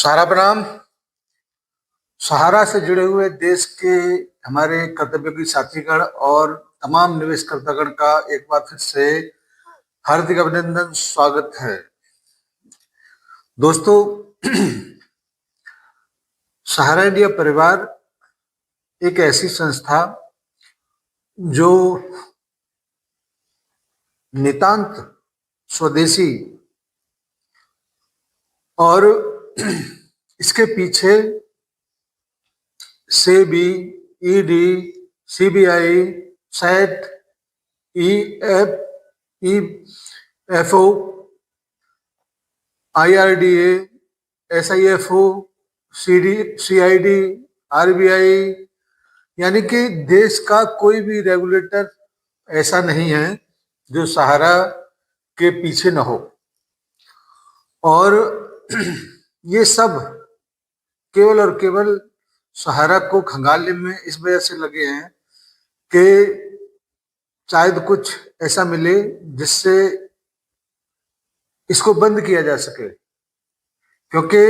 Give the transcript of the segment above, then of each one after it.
सारा प्रणाम। सहारा से जुड़े हुए देश के हमारे कर्तव्योगी साथीगण और तमाम निवेशकर्तागण का एक बार फिर से हार्दिक अभिनंदन, स्वागत है। दोस्तों, सहारा इंडिया परिवार एक ऐसी संस्था जो नितांत स्वदेशी और इसके पीछे SEBI, ED, CBI, SAT, EFO, IRDA, SIFO, CID, RBI, यानी कि देश का कोई भी रेगुलेटर ऐसा नहीं है जो सहारा के पीछे न हो। और ये सब केवल और केवल सहारा को खंगालने में इस वजह से लगे हैं कि शायद कुछ ऐसा मिले जिससे इसको बंद किया जा सके। क्योंकि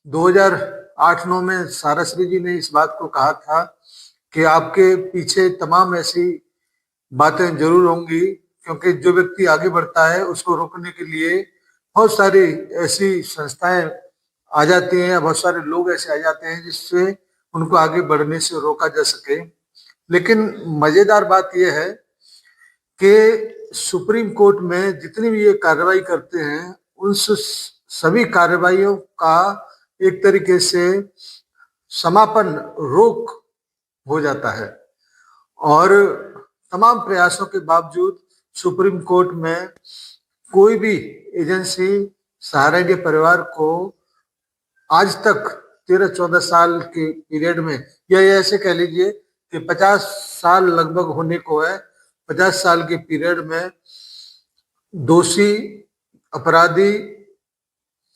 2008-9 में साराश्री जी ने इस बात को कहा था कि आपके पीछे तमाम ऐसी बातें जरूर होंगी, क्योंकि जो व्यक्ति आगे बढ़ता है उसको रोकने के लिए बहुत सारी ऐसी संस्थाएं आ जाती हैं, बहुत सारे लोग ऐसे आ जाते हैं जिससे उनको आगे बढ़ने से रोका जा सके। लेकिन मजेदार बात यह है कि सुप्रीम कोर्ट में जितनी भी ये कार्रवाई करते हैं उन सभी कार्रवाइयों का एक तरीके से समापन, रोक हो जाता है। और तमाम प्रयासों के बावजूद सुप्रीम कोर्ट में कोई भी एजेंसी सहारा इंडिया परिवार को आज तक 13-14 साल के पीरियड में, या ऐसे कह लीजिए कि 50 साल लगभग होने को है, 50 साल के पीरियड में दोषी अपराधी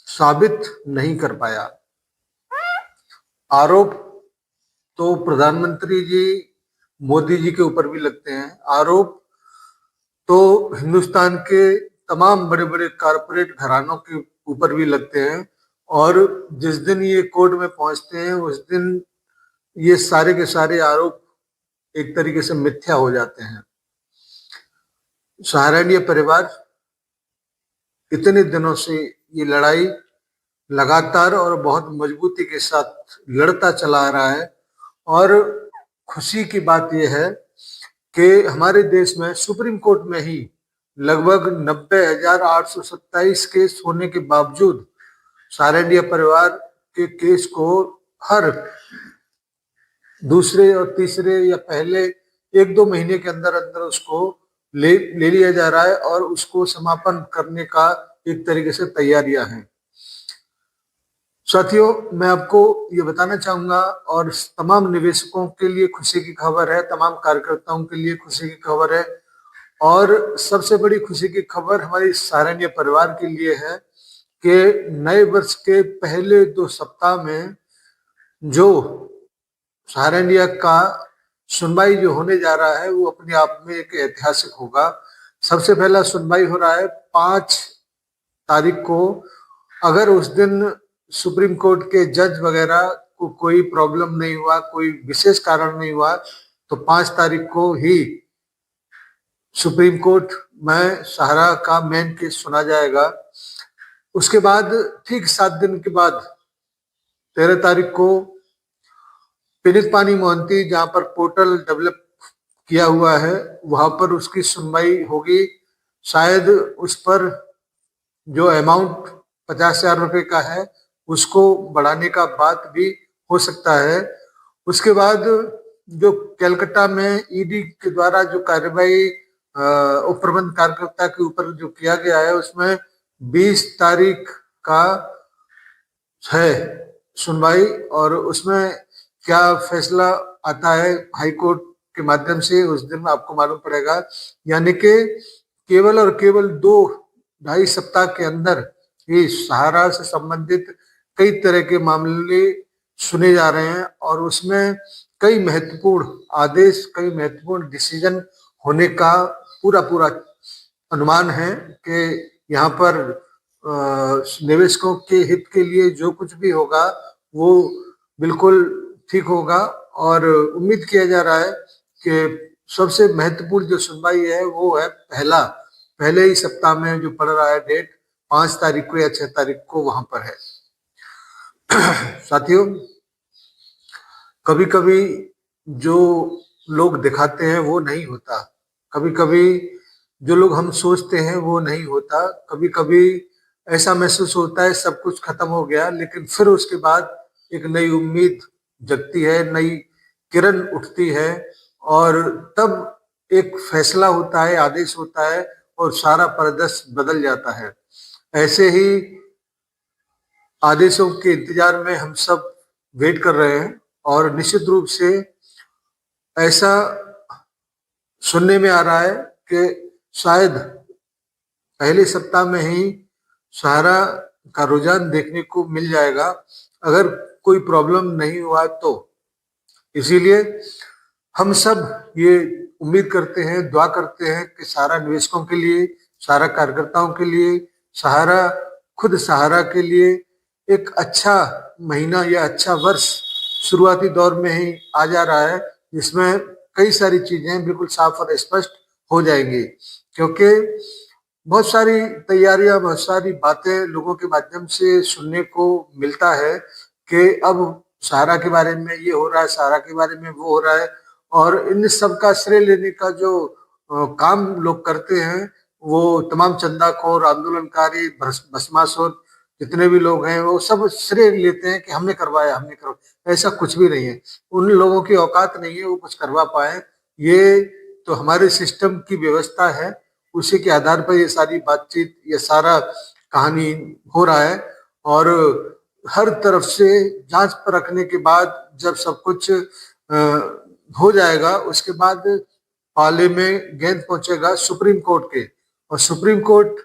साबित नहीं कर पाया। आरोप तो प्रधानमंत्री जी मोदी जी के ऊपर भी लगते हैं, आरोप तो हिंदुस्तान के तमाम बड़े बड़े कारपोरेट घरानों के ऊपर भी लगते हैं। और जिस दिन ये कोर्ट में पहुंचते हैं उस दिन ये सारे के सारे आरोप एक तरीके से मिथ्या हो जाते हैं। सहारा इंडिया परिवार इतने दिनों से ये लड़ाई लगातार और बहुत मजबूती के साथ लड़ता चला आ रहा है। और खुशी की बात यह है कि हमारे देश में सुप्रीम कोर्ट में ही लगभग 90,827 केस होने के बावजूद सहारा इंडिया परिवार के केस को हर दूसरे और तीसरे या पहले 1-2 महीने के अंदर अंदर उसको ले लिया जा रहा है और उसको समापन करने का एक तरीके से तैयारियां हैं। साथियों, मैं आपको ये बताना चाहूंगा और तमाम निवेशकों के लिए खुशी की खबर है, तमाम कार्यकर्ताओं के लिए खुशी की खबर है, और सबसे बड़ी खुशी की खबर हमारी सहारा इंडिया परिवार के लिए है कि नए वर्ष के पहले 2 सप्ताह में जो सहारा इंडिया का सुनवाई जो होने जा रहा है वो अपने आप में एक ऐतिहासिक होगा। सबसे पहला सुनवाई हो रहा है 5 तारीख को। अगर उस दिन सुप्रीम कोर्ट के जज वगैरह को कोई प्रॉब्लम नहीं हुआ, कोई विशेष कारण नहीं हुआ, तो 5 तारीख को ही सुप्रीम कोर्ट में सहारा का मेन केस सुना जाएगा। उसके बाद ठीक 7 दिन के बाद 13 तारीख को पीड़ित पानी मोहंती, जहां पर पोर्टल डेवलप किया हुआ है, वहां पर उसकी सुनवाई होगी। शायद उस पर जो अमाउंट 50,000 रुपए का है उसको बढ़ाने का बात भी हो सकता है। उसके बाद जो कलकत्ता में ईडी के द्वारा जो कार्रवाई उप प्रबंध कार्यकर्ता के ऊपर जो किया गया है उसमें 20 तारीख का है सुनवाई, और उसमें क्या फैसला आता है हाई कोर्ट के माध्यम से उस दिन आपको मालूम पड़ेगा। यानी कि केवल और केवल 2-2.5 सप्ताह के अंदर ये सहारा से संबंधित कई तरह के मामले सुने जा रहे हैं और उसमें कई महत्वपूर्ण आदेश, कई महत्वपूर्ण डिसीजन होने का पूरा अनुमान है कि यहाँ पर निवेशकों के हित के लिए जो कुछ भी होगा वो बिल्कुल ठीक होगा। और उम्मीद किया जा रहा है कि सबसे महत्वपूर्ण जो सुनवाई है वो है पहले ही सप्ताह में जो पड़ रहा है डेट 5 तारीख को या 6 तारीख को वहां पर है। साथियों, कभी कभी जो लोग दिखाते हैं वो नहीं होता, कभी कभी जो लोग हम सोचते हैं वो नहीं होता। कभी कभी ऐसा महसूस होता है सब कुछ खत्म हो गया, लेकिन फिर उसके बाद एक नई उम्मीद जगती है, नई किरण उठती है और तब एक फैसला होता है, आदेश होता है और सारा परिदृश्य बदल जाता है। ऐसे ही आदेशों के इंतजार में हम सब वेट कर रहे हैं और निश्चित रूप से ऐसा सुनने में आ रहा है कि शायद पहले सप्ताह में ही सहारा का रुझान देखने को मिल जाएगा, अगर कोई प्रॉब्लम नहीं हुआ तो। इसीलिए हम सब ये उम्मीद करते हैं, दुआ करते हैं कि सहारा निवेशकों के लिए, सहारा कार्यकर्ताओं के लिए, सहारा खुद सहारा के लिए एक अच्छा महीना या अच्छा वर्ष शुरुआती दौर में ही आ जा रहा है, जिसमें कई सारी चीजें बिल्कुल साफ और स्पष्ट हो जाएंगी। क्योंकि बहुत सारी तैयारियां, बहुत सारी बातें लोगों के माध्यम से सुनने को मिलता है कि अब सहारा के बारे में ये हो रहा है, सहारा के बारे में वो हो रहा है, और इन सब का श्रेय लेने का जो काम लोग करते हैं वो तमाम चंदाखोर, आंदोलनकारी, भस्मासुर जितने भी लोग हैं वो सब श्रेय लेते हैं कि हमने करवाया, हमने करवाया। ऐसा कुछ भी नहीं है, उन लोगों की औकात नहीं है वो कुछ करवा पाए। ये तो हमारे सिस्टम की व्यवस्था है, उसी के आधार पर ये सारी बातचीत, ये सारा कहानी हो रहा है। और हर तरफ से जांच पर रखने के बाद जब सब कुछ हो जाएगा, उसके बाद पाले में गेंद पहुंचेगा सुप्रीम कोर्ट के, और सुप्रीम कोर्ट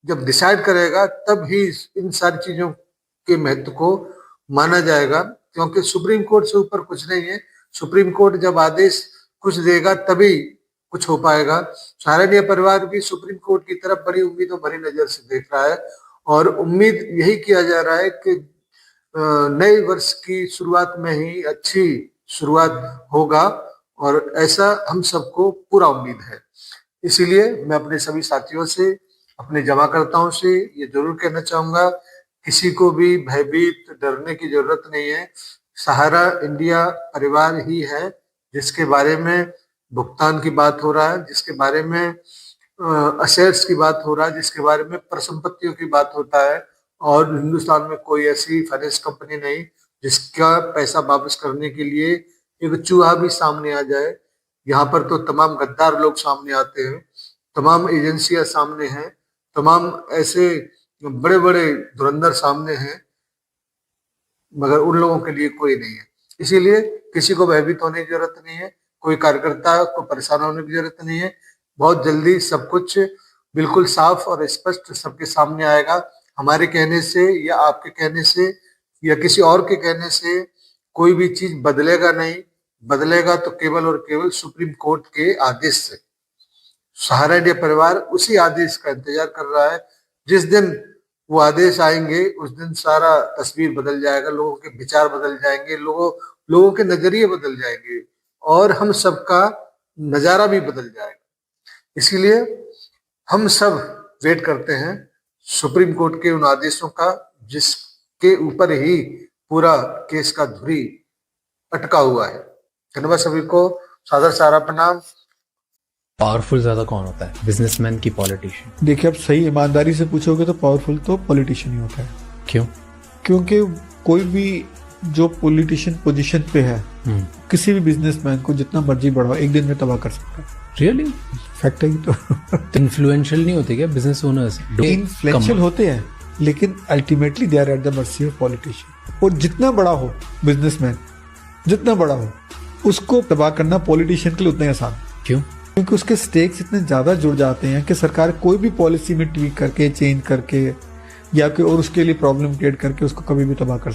जब डिसाइड करेगा तब ही इन सारी चीजों के महत्व को माना जाएगा। क्योंकि सुप्रीम कोर्ट से ऊपर कुछ नहीं है, सुप्रीम कोर्ट जब आदेश कुछ देगा तभी कुछ हो पाएगा। सहारनीय परिवार भी सुप्रीम कोर्ट की तरफ बड़ी उम्मीदों भरी नजर से देख रहा है और उम्मीद यही किया जा रहा है कि नए वर्ष की शुरुआत में ही अच्छी शुरुआत होगा, और ऐसा हम सबको पूरा उम्मीद है। इसीलिए मैं अपने सभी साथियों से, अपने जमाकर्ताओं से ये जरूर कहना चाहूंगा, किसी को भी भयभीत डरने की जरूरत नहीं है। सहारा इंडिया परिवार ही है जिसके बारे में भुगतान की बात हो रहा है, जिसके बारे में असेट्स की बात हो रहा है, जिसके बारे में परिसंपत्तियों की बात होता है। और हिंदुस्तान में कोई ऐसी फाइनेंस कंपनी नहीं जिसका पैसा वापस करने के लिए एक चूहा भी सामने आ जाए। यहाँ पर तो तमाम गद्दार लोग सामने आते हैं, तमाम एजेंसियां सामने हैं, तमाम ऐसे बड़े बड़े धुरंधर सामने हैं, मगर उन लोगों के लिए कोई नहीं है। इसीलिए किसी को भयभीत होने की जरूरत नहीं है, कोई कार्यकर्ता को परेशान होने की जरूरत नहीं है। बहुत जल्दी सब कुछ बिल्कुल साफ और स्पष्ट सबके सामने आएगा। हमारे कहने से या आपके कहने से या किसी और के कहने से कोई भी चीज बदलेगा नहीं, बदलेगा तो केवल और केवल सुप्रीम कोर्ट के आदेश से। सहारा इंडिया परिवार उसी आदेश का इंतजार कर रहा है। जिस दिन वो आदेश आएंगे उस दिन सारा तस्वीर बदल जाएगा, लोगों के विचार बदल जाएंगे, लोगों के नजरिए बदल जाएंगे और हम सबका नजारा भी बदल जाएगा। इसीलिए हम सब वेट करते हैं सुप्रीम कोर्ट के उन आदेशों का जिसके ऊपर ही पूरा केस का धुरी अटका हुआ है। धन्यवाद सभी को, सादर सारा प्रणाम। पावरफुल ज्यादा कौन होता है, बिजनेसमैन की पॉलिटिशियन? देखिए, अब सही ईमानदारी से पूछोगे तो पावरफुल तो पॉलिटिशियन ही होता है। क्यों? क्योंकि कोई भी जो पॉलिटिशियन पोजीशन पे है किसी भी बिजनेसमैन को जितना मर्जी बढ़ाओ एक दिन में तबाह कर सकता है। रियली? फैक्ट है तो। इन्फ्लुएंशियल नहीं होते क्या बिजनेस ओनर्स? इन्फ्लुएंशियल होते हैं लेकिन ultimately they are at the mercy of politician. और जितना बड़ा हो बिजनेसमैन, जितना बड़ा हो, उसको तबाह करना पॉलिटिशियन के लिए उतना ही आसान। क्यों? क्योंकि उसके स्टेक्स इतने ज्यादा जुड़ जाते हैं कि सरकार कोई भी पॉलिसी में ट्वीक करके, चेंज करके या और उसके लिए प्रॉब्लम क्रिएट करके उसको कभी भी तबाह कर